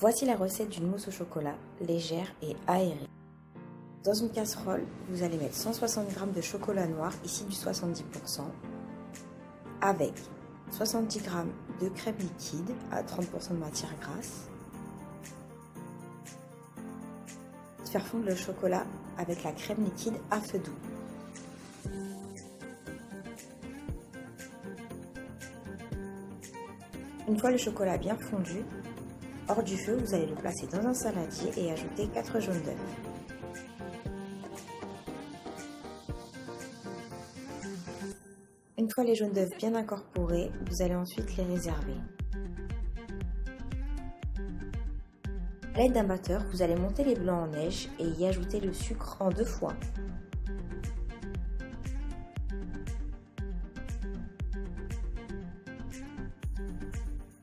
Voici la recette d'une mousse au chocolat légère et aérée. Dans une casserole, vous allez mettre 160 g de chocolat noir, ici du 70%, avec 70 g de crème liquide à 30% de matière grasse. Faire fondre le chocolat avec la crème liquide à feu doux. Une fois le chocolat bien fondu, hors du feu, vous allez le placer dans un saladier et ajouter 4 jaunes d'œufs. Une fois les jaunes d'œufs bien incorporés, vous allez ensuite les réserver. À l'aide d'un batteur, vous allez monter les blancs en neige et y ajouter le sucre en 2 fois.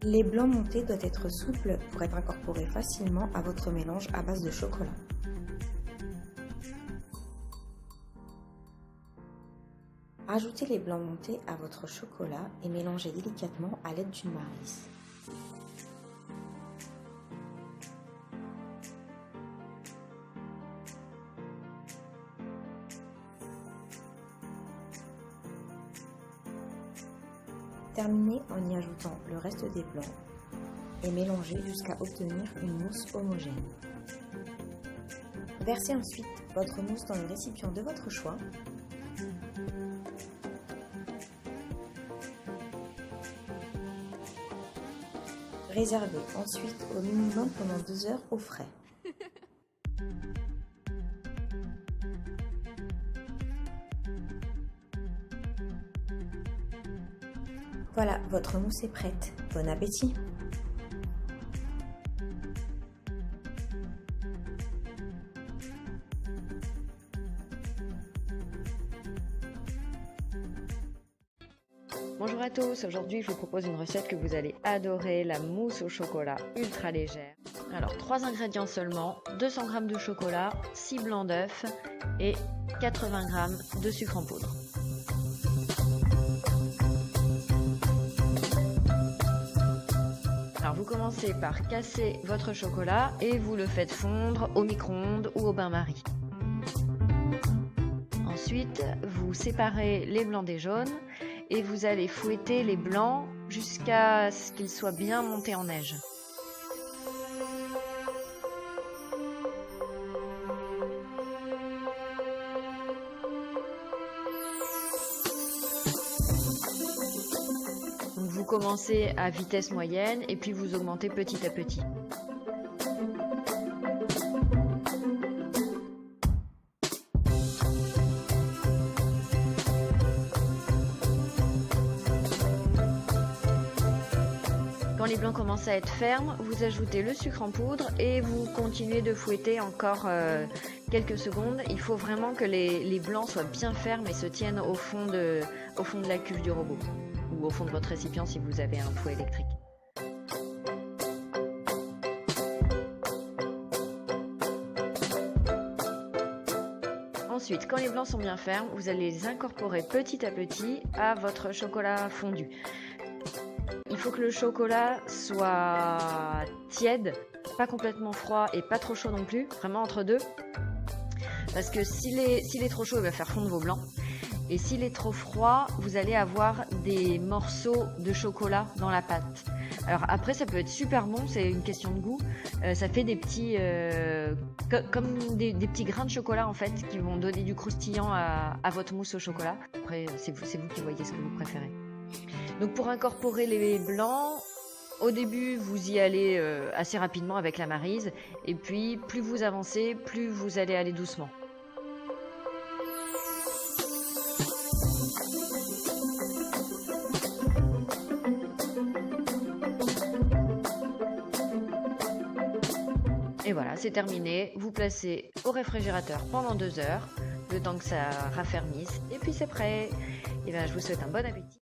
Les blancs montés doivent être souples pour être incorporés facilement à votre mélange à base de chocolat. Ajoutez les blancs montés à votre chocolat et mélangez délicatement à l'aide d'une maryse. Terminez en y ajoutant le reste des blancs et mélangez jusqu'à obtenir une mousse homogène. Versez ensuite votre mousse dans le récipient de votre choix. Réservez ensuite au minimum pendant 2 heures au frais. Voilà, votre mousse est prête. Bon appétit! Bonjour à tous, aujourd'hui je vous propose une recette que vous allez adorer, la mousse au chocolat ultra légère. Alors 3 ingrédients seulement, 200 g de chocolat, 6 blancs d'œufs et 80 g de sucre en poudre. Alors vous commencez par casser votre chocolat et vous le faites fondre au micro-ondes ou au bain-marie. Ensuite, vous séparez les blancs des jaunes et vous allez fouetter les blancs jusqu'à ce qu'ils soient bien montés en neige. Donc vous commencez à vitesse moyenne et puis vous augmentez petit à petit. Quand les blancs commencent à être fermes, vous ajoutez le sucre en poudre et vous continuez de fouetter encore quelques secondes. Il faut vraiment que les blancs soient bien fermes et se tiennent au fond de la cuve du robot ou au fond de votre récipient si vous avez un fouet électrique. Ensuite, quand les blancs sont bien fermes, vous allez les incorporer petit à petit à votre chocolat fondu. Il faut que le chocolat soit tiède, pas complètement froid et pas trop chaud non plus, vraiment entre deux. Parce que s'il est trop chaud, il va faire fondre vos blancs. Et s'il est trop froid, vous allez avoir des morceaux de chocolat dans la pâte. Alors après, ça peut être super bon, c'est une question de goût. Ça fait des petits, comme des petits grains de chocolat en fait, qui vont donner du croustillant à votre mousse au chocolat. Après, c'est vous qui voyez ce que vous préférez. Donc pour incorporer les blancs, au début vous y allez assez rapidement avec la maryse et puis plus vous avancez, plus vous allez aller doucement. Et voilà, c'est terminé. Vous placez au réfrigérateur pendant 2 heures, le temps que ça raffermisse et puis c'est prêt. Et bien je vous souhaite un bon appétit.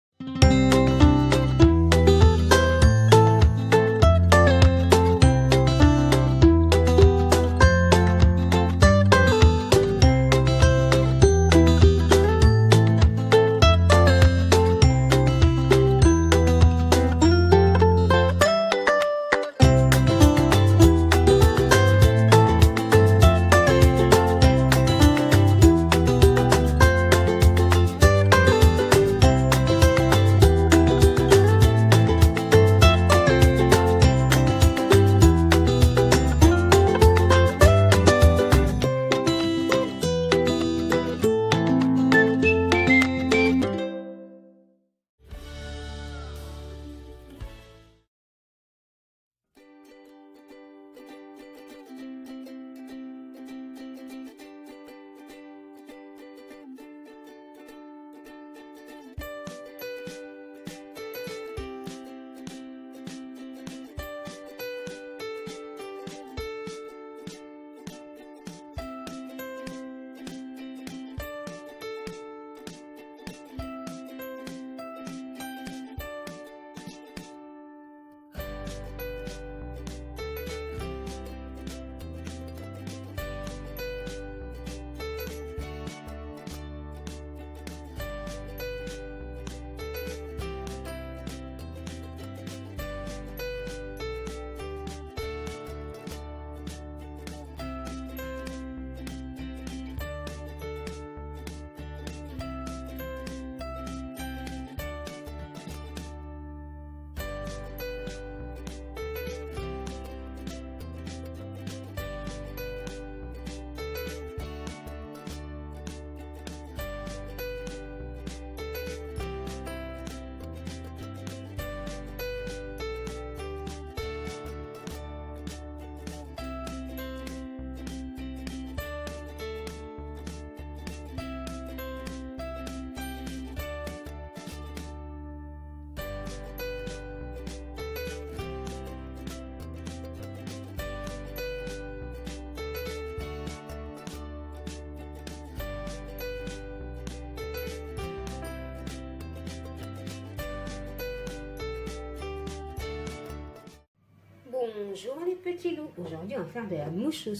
Bonjour les petits loups. Aujourd'hui, on va faire de la mousse au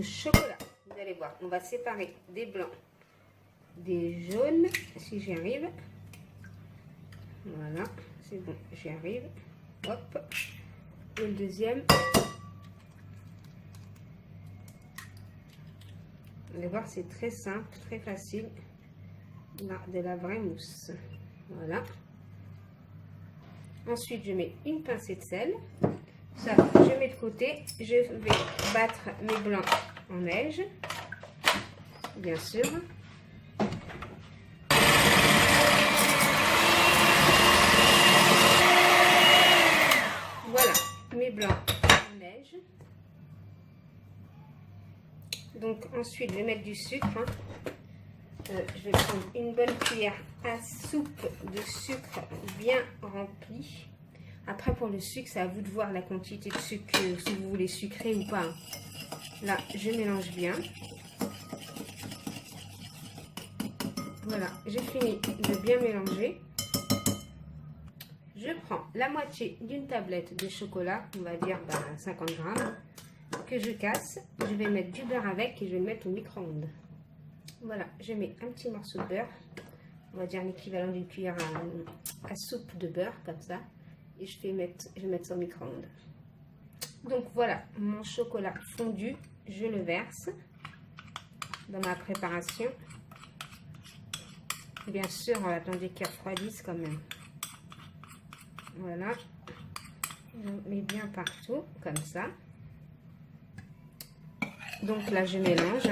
chocolat. Vous allez voir, on va séparer des blancs, des jaunes, si j'y arrive. Voilà, c'est bon, j'y arrive. Hop. Et le deuxième. Vous allez voir, c'est très simple, très facile. Là, de la vraie mousse. Voilà. Ensuite, je mets une pincée de sel. Ça, je mets de côté. Je vais battre mes blancs en neige, bien sûr. Voilà, mes blancs en neige. Donc ensuite, je vais mettre du sucre. Je vais prendre une bonne cuillère à soupe de sucre bien remplie. Après, pour le sucre, c'est à vous de voir la quantité de sucre, si vous voulez sucrer ou pas. Là, je mélange bien. Voilà, j'ai fini de bien mélanger. Je prends la moitié d'une tablette de chocolat, on va dire 50 grammes, que je casse. Je vais mettre du beurre avec et je vais le mettre au micro-ondes. Voilà, je mets un petit morceau de beurre, on va dire l'équivalent d'une cuillère à soupe de beurre, comme ça. Et je vais mettre ça au micro-ondes. Donc voilà, mon chocolat fondu, je le verse dans ma préparation. Bien sûr, on va attendre qu'il refroidisse quand même. Voilà, je mets bien partout, comme ça. Donc là, je mélange.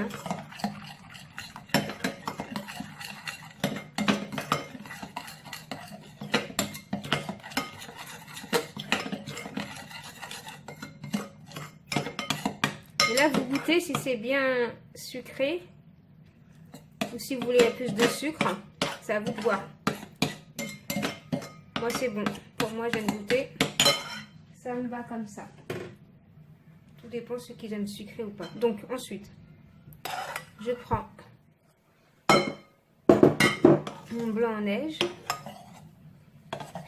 Et là, vous goûtez si c'est bien sucré ou si vous voulez plus de sucre. C'est à vous de voir. Moi, c'est bon. Pour moi, j'aime goûter. Ça me va comme ça. Tout dépend de ceux qui aiment sucré ou pas. Donc, ensuite, je prends mon blanc en neige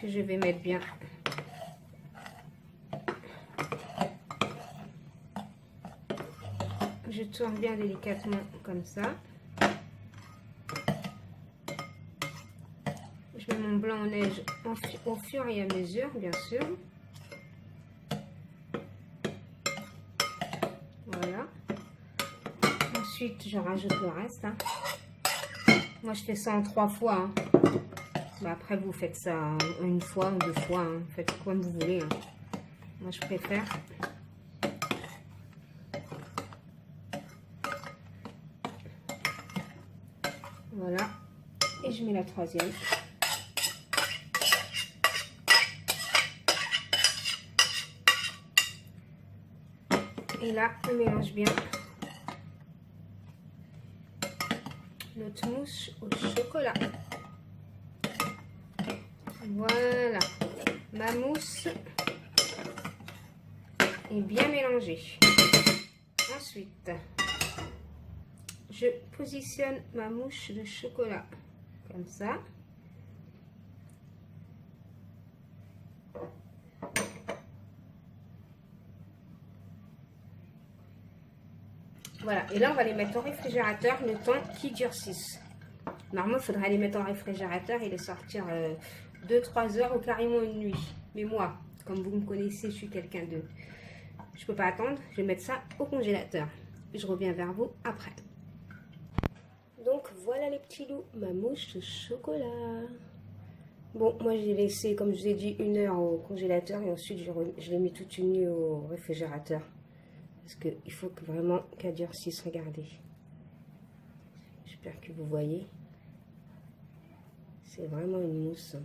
que je vais mettre bien. Je tourne bien délicatement comme ça. Je mets mon blanc en neige au fur et à mesure, bien sûr. Voilà. Ensuite, je rajoute le reste. Moi, je fais ça en 3 fois. Après, vous faites ça une fois ou 2 fois. Faites comme vous voulez. Moi, je préfère. Voilà. Et je mets la troisième. Et là, on mélange bien notre mousse au chocolat. Voilà. Ma mousse est bien mélangée. Ensuite, je positionne ma mousse de chocolat comme ça. Voilà, et là on va les mettre au réfrigérateur le temps qu'ils durcissent. Normalement, il faudrait les mettre au réfrigérateur et les sortir 2-3 heures ou carrément une nuit. Mais moi, comme vous me connaissez, je suis quelqu'un de... Je peux pas attendre, je vais mettre ça au congélateur. Je reviens vers vous après. Donc voilà les petits loups, ma mousse de chocolat. Bon, moi j'ai laissé, comme je vous ai dit, 1 heure au congélateur et ensuite je l'ai mis toute une nuit au réfrigérateur. Parce qu'il faut que vraiment qu'elle durcisse, regardez. J'espère que vous voyez. C'est vraiment une mousse.